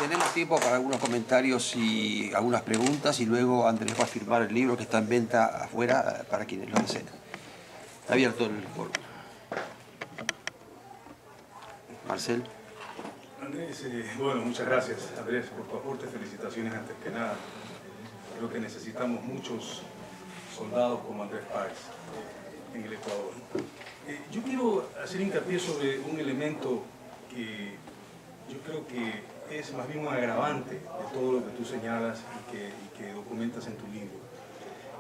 tenemos tiempo para algunos comentarios y algunas preguntas, y luego Andrés va a firmar el libro que está en venta afuera para quienes lo deseen. Está abierto el foro. Marcel. Andrés, bueno, muchas gracias, Andrés, por tu aporte. Felicitaciones antes que nada. Creo que necesitamos muchos soldados como Andrés Páez en el Ecuador. Yo quiero hacer hincapié sobre un elemento que yo creo que es más bien un agravante de todo lo que tú señalas y que documentas en tu libro.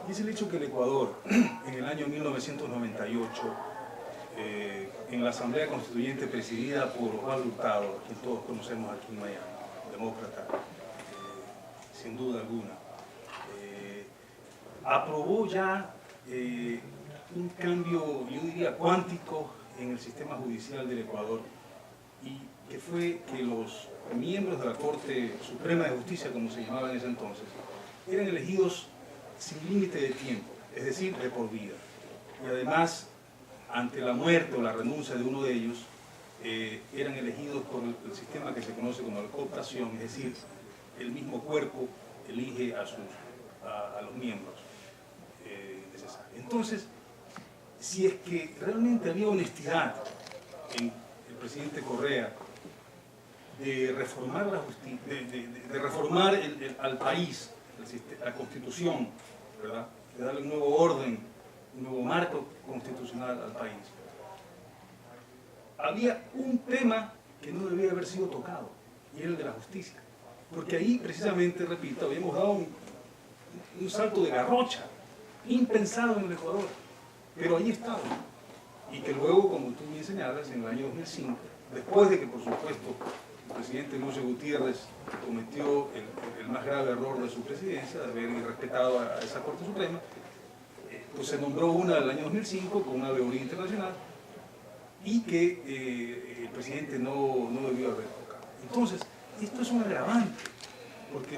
Y es el hecho que el Ecuador, en el año 1998, en la Asamblea Constituyente presidida por Osvaldo Hurtado, a quien todos conocemos aquí en Miami, demócrata, sin duda alguna, aprobó ya un cambio, yo diría, cuántico en el sistema judicial del Ecuador, y que fue que los miembros de la Corte Suprema de Justicia, como se llamaba en ese entonces, eran elegidos sin límite de tiempo, es decir, de por vida. Y además, ante la muerte o la renuncia de uno de ellos, eran elegidos por el sistema que se conoce como la cooptación, es decir, el mismo cuerpo elige a los miembros necesarios. Entonces, si es que realmente había honestidad en el presidente Correa de reformar la justicia, de reformar al país, la Constitución, ¿verdad?, de darle un nuevo orden, un nuevo marco constitucional al país, había un tema que no debía haber sido tocado, y era el de la justicia. Porque ahí, precisamente, repito, habíamos dado un salto de garrocha, impensado en el Ecuador, pero ahí estaba. Y que luego, como tú bien señalas, en el año 2005, después de que, por supuesto, el presidente Lucio Gutiérrez cometió el más grave error de su presidencia, de haber irrespetado a esa Corte Suprema, pues se nombró una del año 2005 con una veeduría internacional, y que el presidente no debió haber tocado. Entonces, esto es un agravante, porque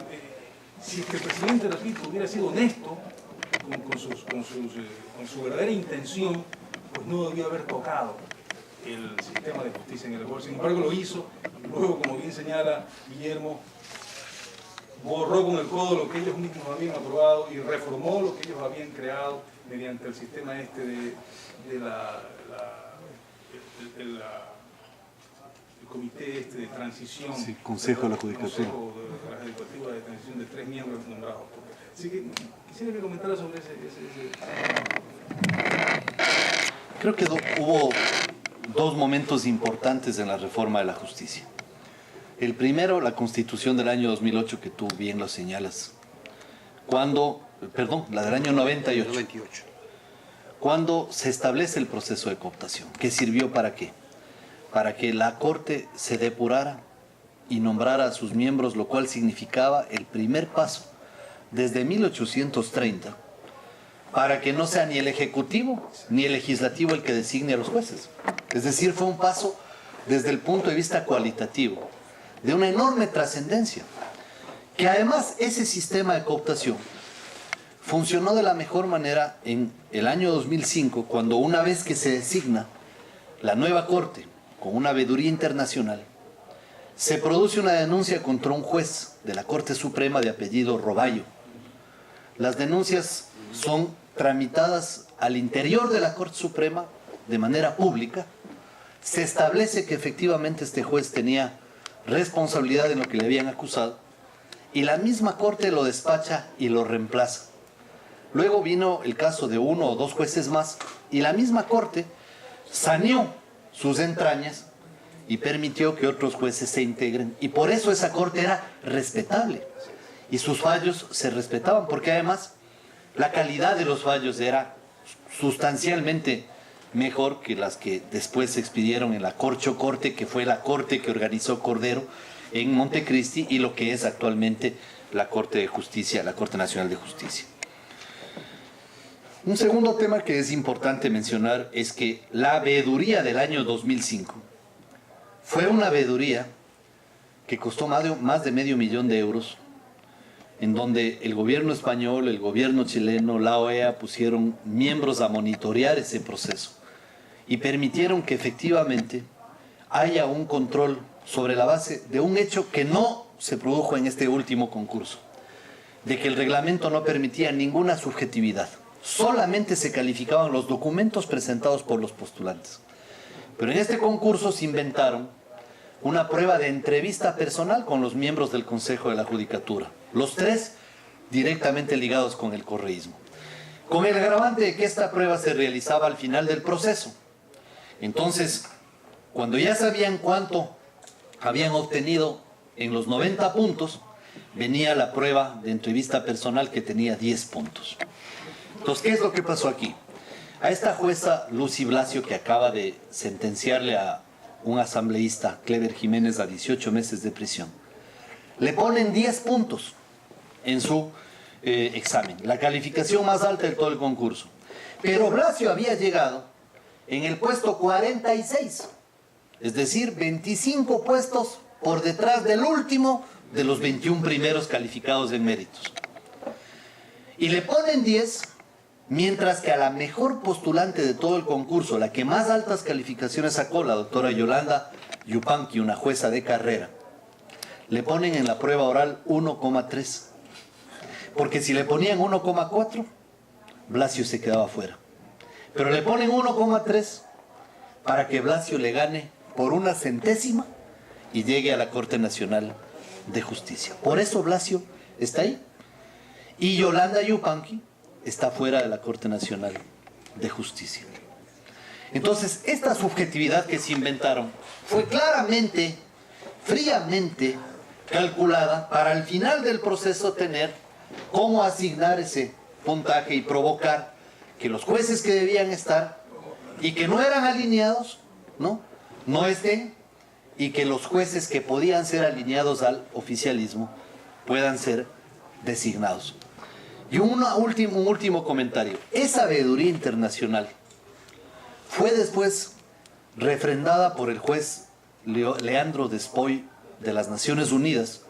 si es que el presidente, repito, hubiera sido honesto con su verdadera intención, pues no debió haber tocado el sistema de justicia en el Ecuador. Sin embargo, lo hizo, y luego, como bien señala Guillermo, borró con el codo lo que ellos mismos habían aprobado y reformó lo que ellos habían creado mediante el sistema este el comité este de transición. Sí, Consejo de la Judicatura. Consejo de la Judicatura de transición de 3 miembros nombrados. Así que quisiera que comentara sobre ese. Creo que hubo dos momentos importantes en la reforma de la justicia. El primero, la Constitución del año 2008, que tú bien lo señalas. La del año 98. Cuando se establece el proceso de cooptación, que sirvió para qué? Para que la Corte se depurara y nombrara a sus miembros, lo cual significaba el primer paso desde 1830 para que no sea ni el Ejecutivo ni el Legislativo el que designe a los jueces. Es decir, fue un paso desde el punto de vista cualitativo de una enorme trascendencia, que además ese sistema de cooptación funcionó de la mejor manera en el año 2005, cuando una vez que se designa la nueva Corte con una veeduría internacional, se produce una denuncia contra un juez de la Corte Suprema de apellido Roballo. Las denuncias son tramitadas al interior de la Corte Suprema de manera pública. Se establece que efectivamente este juez tenía responsabilidad en lo que le habían acusado, y la misma Corte lo despacha y lo reemplaza. Luego vino el caso de 1 o 2 jueces más, y la misma Corte saneó sus entrañas y permitió que otros jueces se integren, y por eso esa Corte era respetable y sus fallos se respetaban, porque además la calidad de los fallos era sustancialmente mejor que las que después se expidieron en la Corcho Corte, que fue la corte que organizó Cordero en Montecristi, y lo que es actualmente la Corte de Justicia, la Corte Nacional de Justicia. Un segundo tema que es importante mencionar es que la veeduría del año 2005 fue una veeduría que costó más de $500,000 euros, en donde el gobierno español, el gobierno chileno, la OEA pusieron miembros a monitorear ese proceso y permitieron que efectivamente haya un control sobre la base de un hecho que no se produjo en este último concurso, de que el reglamento no permitía ninguna subjetividad. Solamente se calificaban los documentos presentados por los postulantes. Pero en este concurso se inventaron una prueba de entrevista personal con los miembros del Consejo de la Judicatura. Los tres directamente ligados con el correísmo. Con el agravante de que esta prueba se realizaba al final del proceso. Entonces, cuando ya sabían cuánto habían obtenido en los 90 puntos, venía la prueba de entrevista personal que tenía 10 puntos. Entonces, ¿qué es lo que pasó aquí? A esta jueza Lucy Blasio, que acaba de sentenciarle a un asambleísta, Clever Jiménez, a 18 meses de prisión, le ponen 10 puntos en su examen, la calificación más alta de todo el concurso. Pero Blasio había llegado en el puesto 46, es decir, 25 puestos por detrás del último de los 21 primeros calificados en méritos. Y le ponen 10, mientras que a la mejor postulante de todo el concurso, la que más altas calificaciones sacó, la doctora Yolanda Yupanqui, una jueza de carrera, le ponen en la prueba oral 1,3. Porque si le ponían 1,4, Blasio se quedaba fuera. Pero le ponen 1,3 para que Blasio le gane por una centésima y llegue a la Corte Nacional de Justicia. Por eso Blasio está ahí. Y Yolanda Yupanqui está fuera de la Corte Nacional de Justicia. Entonces, esta subjetividad que se inventaron fue claramente, fríamente calculada para al final del proceso tener cómo asignar ese puntaje y provocar que los jueces que debían estar y que no eran alineados, no estén, y que los jueces que podían ser alineados al oficialismo puedan ser designados. Y un último comentario. Esa veeduría internacional fue después refrendada por el juez Leandro Despoy de las Naciones Unidas,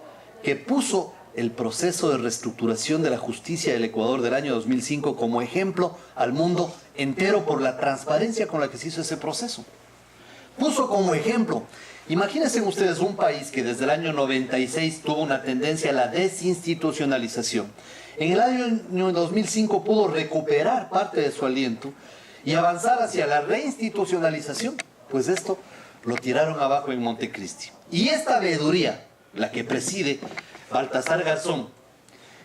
que puso el proceso de reestructuración de la justicia del Ecuador del año 2005 como ejemplo al mundo entero por la transparencia con la que se hizo ese proceso. Puso como ejemplo, imagínense ustedes un país que desde el año 96 tuvo una tendencia a la desinstitucionalización. En el año 2005 pudo recuperar parte de su aliento y avanzar hacia la reinstitucionalización. Pues esto lo tiraron abajo en Montecristi. Y esta veeduría, la que preside Baltasar Garzón,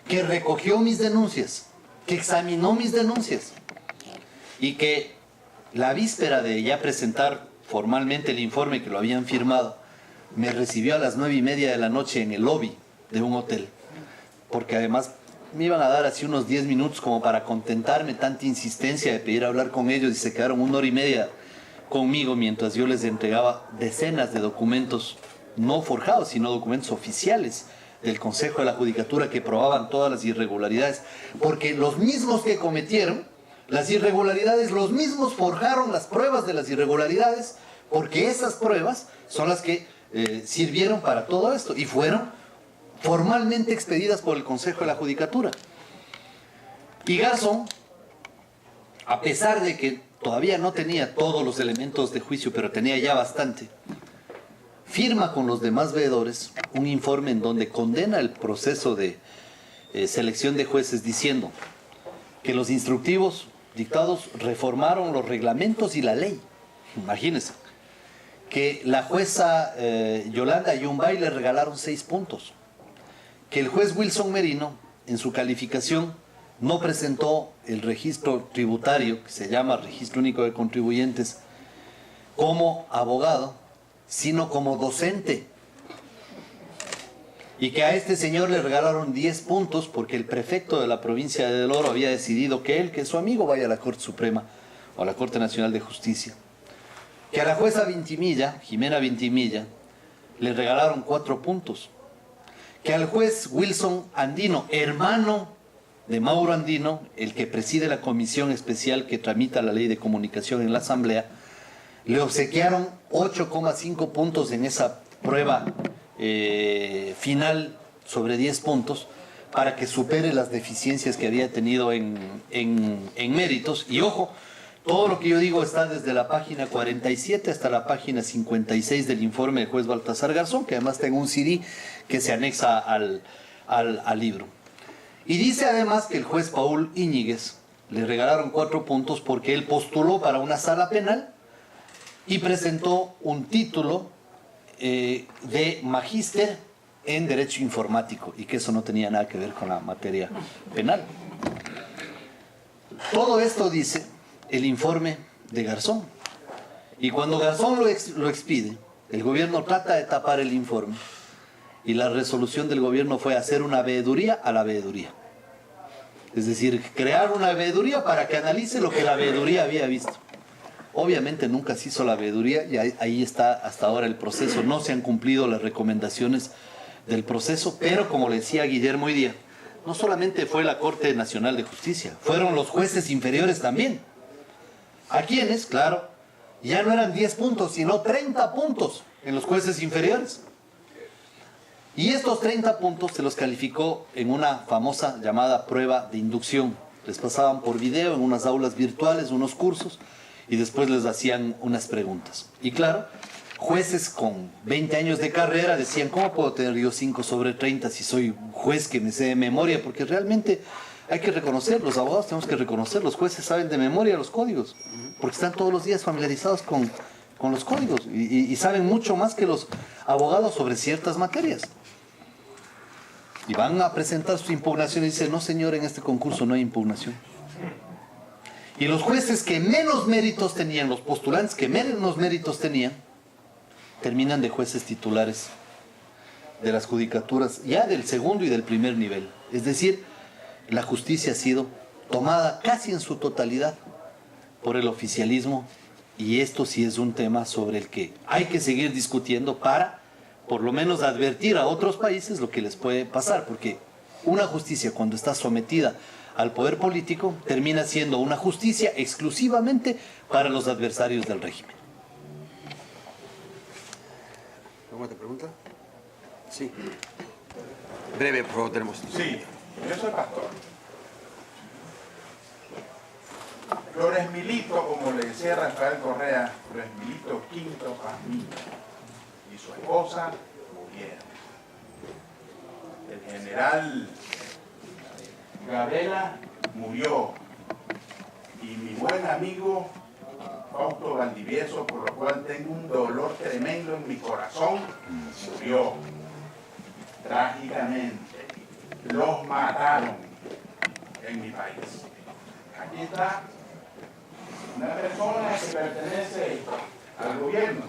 que recogió mis denuncias, que examinó mis denuncias y que la víspera de ya presentar formalmente el informe que lo habían firmado, me recibió a las 9:30 de la noche en el lobby de un hotel, porque además me iban a dar así unos 10 minutos como para contentarme tanta insistencia de pedir hablar con ellos, y se quedaron 1h30 conmigo mientras yo les entregaba decenas de documentos no forjados, sino documentos oficiales del Consejo de la Judicatura que probaban todas las irregularidades, porque los mismos que cometieron las irregularidades, los mismos forjaron las pruebas de las irregularidades, porque esas pruebas son las que sirvieron para todo esto y fueron formalmente expedidas por el Consejo de la Judicatura. Y Garzón, a pesar de que todavía no tenía todos los elementos de juicio, pero tenía ya bastante, firma con los demás veedores un informe en donde condena el proceso de selección de jueces, diciendo que los instructivos dictados reformaron los reglamentos y la ley. Imagínense que la jueza Yolanda Yumbay le regalaron 6 puntos, que el juez Wilson Merino en su calificación no presentó el registro tributario, que se llama Registro Único de Contribuyentes, como abogado, sino como docente, y que a este señor le regalaron 10 puntos porque el prefecto de la provincia de El Oro había decidido que él, que su amigo, vaya a la Corte Suprema o a la Corte Nacional de Justicia. Que a la jueza Vintimilla, Jimena Vintimilla, le regalaron 4 puntos. Que al juez Wilson Andino, hermano de Mauro Andino, el que preside la comisión especial que tramita la ley de comunicación en la Asamblea, le obsequiaron 8,5 puntos en esa prueba final sobre 10 puntos para que supere las deficiencias que había tenido en méritos. Y ojo, Todo lo que yo digo está desde la página 47 hasta la página 56 del informe del juez Baltasar Garzón, que además tengo un CD que se anexa al libro. Y dice además que el juez Paul Íñiguez le regalaron 4 puntos porque él postuló para una sala penal y presentó un título de magíster en Derecho Informático, y que eso no tenía nada que ver con la materia penal. Todo esto dice el informe de Garzón. Y cuando Garzón lo expide, el gobierno trata de tapar el informe, y la resolución del gobierno fue hacer una veeduría a la veeduría. Es decir, crear una veeduría para que analice lo que la veeduría había visto. Obviamente nunca se hizo la veeduría, y ahí está hasta ahora el proceso. No se han cumplido las recomendaciones del proceso, pero como le decía Guillermo hoy día, no solamente fue la Corte Nacional de Justicia, fueron los jueces inferiores también. ¿A quienes? Claro, ya no eran 10 puntos, sino 30 puntos en los jueces inferiores. Y estos 30 puntos se los calificó en una famosa llamada prueba de inducción. Les pasaban por video en unas aulas virtuales, unos cursos, y después les hacían unas preguntas. Y claro, jueces con 20 años de carrera decían, ¿cómo puedo tener yo 5 sobre 30 si soy juez que me sé de memoria? Porque realmente hay que reconocer, los abogados tenemos que reconocer, los jueces saben de memoria los códigos, porque están todos los días familiarizados con los códigos, y saben mucho más que los abogados sobre ciertas materias. Y van a presentar su impugnación y dicen, no señor, en este concurso no hay impugnación. Y los jueces que menos méritos tenían, los postulantes que menos méritos tenían, terminan de jueces titulares de las judicaturas ya del segundo y del primer nivel. Es decir, la justicia ha sido tomada casi en su totalidad por el oficialismo, y esto sí es un tema sobre el que hay que seguir discutiendo para por lo menos advertir a otros países lo que les puede pasar, porque una justicia cuando está sometida al poder político termina siendo una justicia exclusivamente para los adversarios del régimen. ¿Alguna otra pregunta? Sí. Breve, por favor, tenemos. Sí, yo soy pastor. Flores Milito, como le decía Rafael Correa, Flores Milito Quinto Pazmiño y su esposa murieron. El general Gabriela murió, y mi buen amigo Fausto Valdivieso, por lo cual tengo un dolor tremendo en mi corazón, murió trágicamente. Los mataron en mi país. Aquí está una persona que pertenece al gobierno.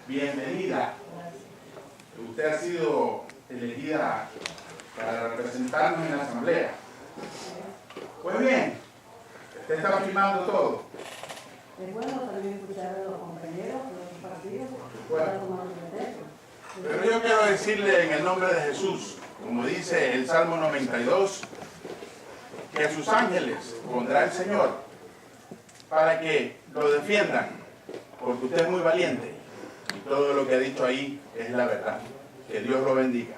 Bienvenida. Usted ha sido elegida para representarnos en la asamblea. Pues bien, usted está firmando todo. Es bueno también escuchar a los compañeros de los partidos para tomar un derecho. Pero yo quiero decirle en el nombre de Jesús, como dice el Salmo 92, que a sus ángeles pondrá el Señor para que lo defiendan, porque usted es muy valiente y todo lo que ha dicho ahí es la verdad. Que Dios lo bendiga.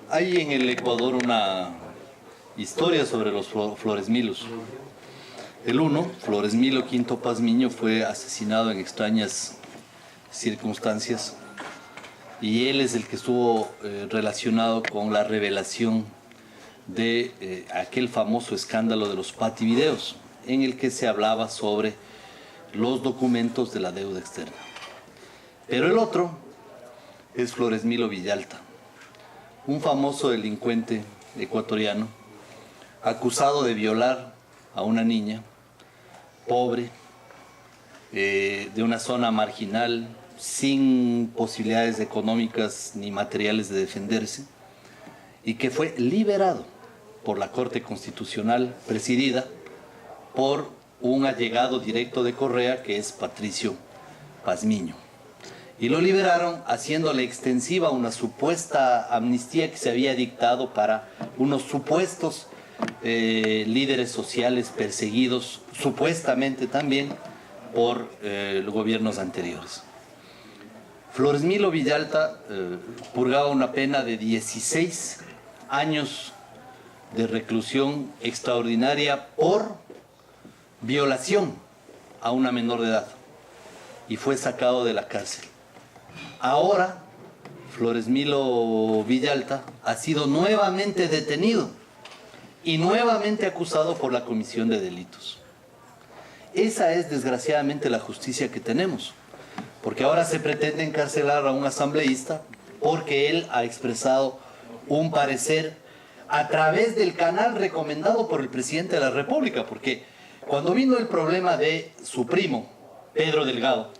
Hay en el Ecuador una historia sobre los Flores Milos. El uno, Flores Milo Quinto Pazmiño, fue asesinado en extrañas circunstancias, y él es el que estuvo relacionado con la revelación de aquel famoso escándalo de los pativideos, en el que se hablaba sobre los documentos de la deuda externa. Pero el otro es Flores Milo Villalta, un famoso delincuente ecuatoriano acusado de violar a una niña pobre, de una zona marginal, sin posibilidades económicas ni materiales de defenderse, y que fue liberado por la Corte Constitucional, presidida por un allegado directo de Correa, que es Patricio Pazmiño. Y lo liberaron haciéndole extensiva una supuesta amnistía que se había dictado para unos supuestos líderes sociales perseguidos, supuestamente también por los gobiernos anteriores. Flores Milo Villalta purgaba una pena de 16 años de reclusión extraordinaria por violación a una menor de edad y fue sacado de la cárcel. Ahora, Floresmilo Villalta ha sido nuevamente detenido y nuevamente acusado por la comisión de delitos. Esa es desgraciadamente la justicia que tenemos, porque ahora se pretende encarcelar a un asambleísta porque él ha expresado un parecer a través del canal recomendado por el presidente de la República, porque cuando vino el problema de su primo, Pedro Delgado,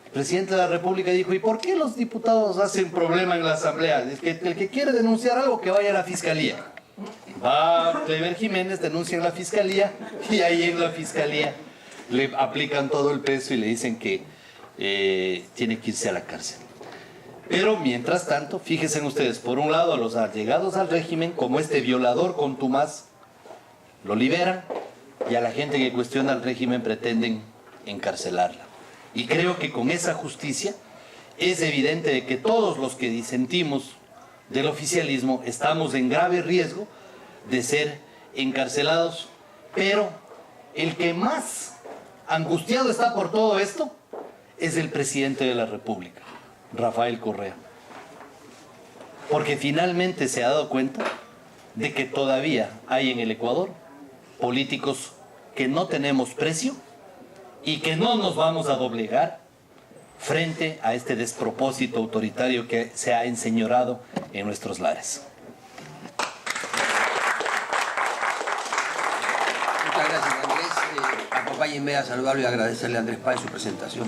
el presidente de la República dijo: ¿y por qué los diputados hacen problema en la asamblea? Es que el que quiere denunciar algo, que vaya a la fiscalía. Va Clever Jiménez, denuncia en la fiscalía, y ahí en la fiscalía le aplican todo el peso y le dicen que tiene que irse a la cárcel. Pero mientras tanto, fíjense ustedes, por un lado a los allegados al régimen, como este violador contumaz, lo liberan, y a la gente que cuestiona al régimen pretenden encarcelarla. Y creo que con esa justicia es evidente de que todos los que disentimos del oficialismo estamos en grave riesgo de ser encarcelados, pero el que más angustiado está por todo esto es el presidente de la República, Rafael Correa, porque finalmente se ha dado cuenta de que todavía hay en el Ecuador políticos que no tenemos precio y que no nos vamos a doblegar frente a este despropósito autoritario que se ha enseñorado en nuestros lares. Muchas gracias, Andrés. Acompáñenme a saludarlo y agradecerle a Andrés Páez su presentación.